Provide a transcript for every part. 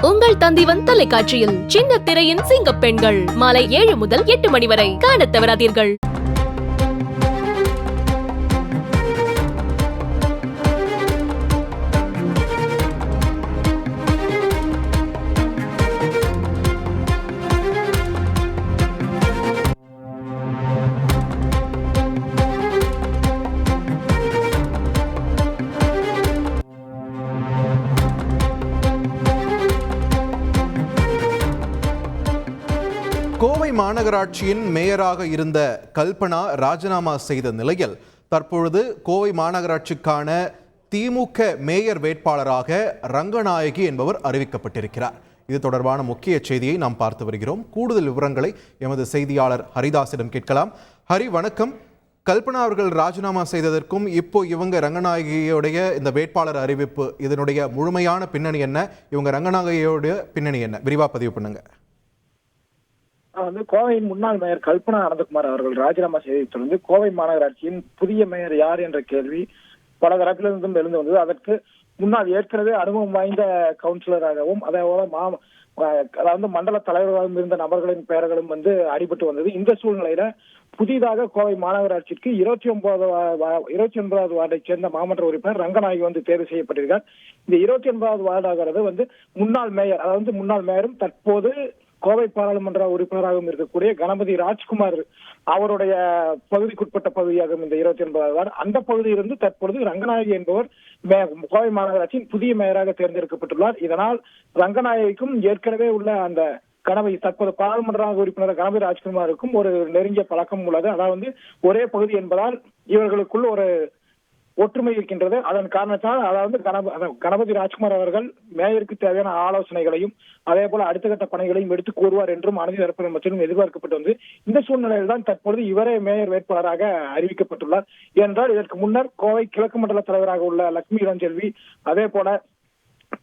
உங்கள் தந்திவன் தொலைக்காட்சியில் சின்ன திரையின் சிங்கப் பெண்கள் மாலை 7 முதல் 8 மணி வரை காணத் தவறாதீர்கள். கோவை மாநகராட்சியின் மேயராக இருந்த கல்பனா ராஜினாமா செய்த நிலையில் தற்பொழுது கோவை மாநகராட்சிக்கான திமுக மேயர் வேட்பாளராக ரங்கநாயகி என்பவர் அறிவிக்கப்பட்டிருக்கிறார். இது தொடர்பான முக்கிய செய்தியை நாம் பார்த்து வருகிறோம். கூடுதல் விவரங்களை எமது செய்தியாளர் ஹரிதாஸிடம் கேட்கலாம். ஹரி, வணக்கம். கல்பனா அவர்கள் ராஜினாமா செய்ததற்கும் இப்போ இவங்க ரங்கநாயகியோடைய இந்த வேட்பாளர் அறிவிப்பு, இதனுடைய முழுமையான பின்னணி என்ன? இவங்க ரங்கநாயகியோடைய பின்னணி என்ன? விரிவா பதிவு பண்ணுங்க. கோவையின் முன்னாள் மேயர் கல்பனா அனந்தகுமார் அவர்கள் ராஜினாமா செய்ததை தொடர்ந்து கோவை மாநகராட்சியின் புதிய மேயர் யார் என்ற கேள்வி பல தரப்பிலிருந்தும் எழுந்து வந்தது. அதற்கு முன்னால் ஏற்கனவே அனுபவம் வாய்ந்த கவுன்சிலராகவும் அதாவது மண்டல தலைவராகவும் இருந்த நபர்களின் பெயர்களும் அடிபட்டு வந்தது. இந்த சூழ்நிலையில புதிதாக கோவை மாநகராட்சிக்கு 29வது வார்டை சேர்ந்த மாமன்ற உறுப்பினர் ரங்கநாயகி தேர்வு செய்யப்பட்டிருக்கார். இந்த 29வது வார்டாகிறது முன்னாள் மேயர், அதாவது முன்னாள் மேயரும் தற்போது கோவை பாராளுமன்ற உறுப்பினராகவும் இருக்கக்கூடிய கணபதி ராஜ்குமார் அவருடைய பகுதிக்குட்பட்ட பகுதியாகும் இந்த 29வது வார்டு. அந்த பகுதியிலிருந்து தற்பொழுது ரங்கநாயகி என்பவர் கோவை மாநகராட்சியின் புதிய மேயராக தேர்ந்தெடுக்கப்பட்டுள்ளார். இதனால் ரங்கநாயகிக்கும் ஏற்கனவே உள்ள அந்த கணபதி தற்போது பாராளுமன்ற உறுப்பினர் கணபதி ராஜ்குமாருக்கும் ஒரு நெருங்கிய பழக்கம் உள்ளது. அதாவது ஒரே பகுதி என்பதால் இவர்களுக்குள் ஒரு ஒற்றுமை இருக்கின்றது. அதன் காரணத்தால் அதாவது கணபதி ராஜ்குமார் அவர்கள் மேயருக்கு தேவையான ஆலோசனைகளையும் அதே போல அடுத்த கட்ட பணிகளையும் எடுத்து கூறுவார் என்றும் அனைத்து தரப்பினர் மத்தியிலும் எதிர்பார்க்கப்பட்டு வந்து இந்த சூழ்நிலையில் தான் தற்பொழுது இவரே மேயர் வேட்பாளராக அறிவிக்கப்பட்டுள்ளார். ஏனென்றால் இதற்கு முன்னர் கோவை கிழக்கு மண்டல தலைவராக உள்ள லட்சுமி இளஞ்செல்வி, அதே போல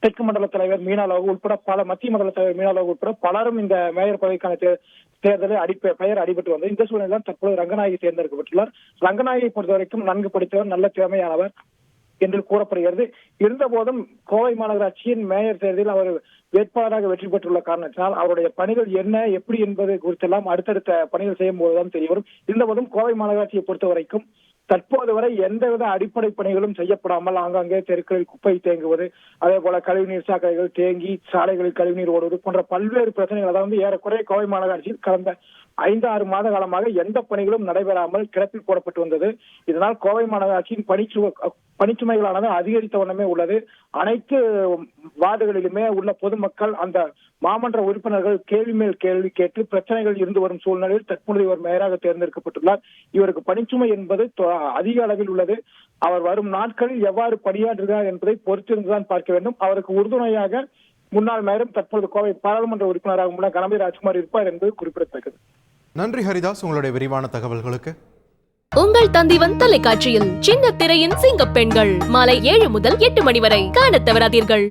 தெற்கு மண்டல தலைவர் மீனாலோகு உட்பட பல மத்திய மண்டல தலைவர் மீனாலோகு உட்பட பலரும் இந்த மேயர் பதவிக்கான தேர்தலில் பெயர் அடிபட்டு வந்தது. இந்த சூழ்நிலை தற்போது ரங்கநாயகி தேர்ந்தெடுக்கப்பட்டுள்ளார். ரங்கநாயகியை பொறுத்தவரைக்கும் நன்கு படித்தவர், நல்ல திறமையானவர் என்று கூறப்படுகிறது. இருந்த போதும் கோவை மாநகராட்சியின் மேயர் தேர்தலில் அவர் வேட்பாளராக வெற்றி பெற்றுள்ள காரணத்தினால் அவருடைய பணிகள் என்ன எப்படி என்பது குறித்தெல்லாம் அடுத்தடுத்த பணிகள் செய்யும் போதுதான் தெரிய வரும். இருந்தபோதும் கோவை மாநகராட்சியை பொறுத்த வரைக்கும் தற்போது வரை எந்தவித அடிப்படை பணிகளும் செய்யப்படாமல் ஆங்காங்கே தெருக்களில் குப்பை தேங்குவது, அதே போல கழிவுநீர் சாக்கடைகள் தேங்கி சாலைகளில் கழிவுநீர் ஓடுவது போன்ற பல்வேறு பிரச்சனைகள், அதாவது ஏறக்குறைய கோவை மாநகராட்சியில் கடந்த 5-6 மாத காலமாக எந்த பணிகளும் நடைபெறாமல் கிடப்பில் போடப்பட்டு வந்தது. இதனால் கோவை மாநகராட்சியின் பணிச்சுமைகளானது அதிகரித்த வண்ணமே உள்ளது. அனைத்து வார்டுகளிலுமே உள்ள பொதுமக்கள் அந்த மாமன்ற உறுப்பினர்கள் கேள்வி மேல் கேள்வி கேட்டு பிரச்சனைகள் இருந்து வரும் சூழ்நிலையில் தற்பொழுது இவர் மேயராக தேர்ந்தெடுக்கப்பட்டுள்ளார். இவருக்கு பணிச்சுமை என்பது அதிக அளவில் உள்ளது. அவர் வரும் நாட்களில் எவ்வாறு பணியாற்றுகிறார் என்பதை பொறுத்திருந்துதான் பார்க்க வேண்டும். அவருக்கு உறுதுணையாக முன்னாள் மேயரும் தற்பொழுது கோவை பாராளுமன்ற உறுப்பினராக உள்ள கணபதி ராஜ்குமார் இருப்பார் என்பது குறிப்பிடத்தக்கது. நன்றி ஹரிதாஸ், உங்களுடைய விரிவான தகவல்களுக்கு. உங்கள் தந்திவன் தொலைக்காட்சியில் சின்ன திரையின் சிங்கப் பெண்கள் மாலை 7 முதல் 8 மணி வரை காணத் தவறாதீர்கள்.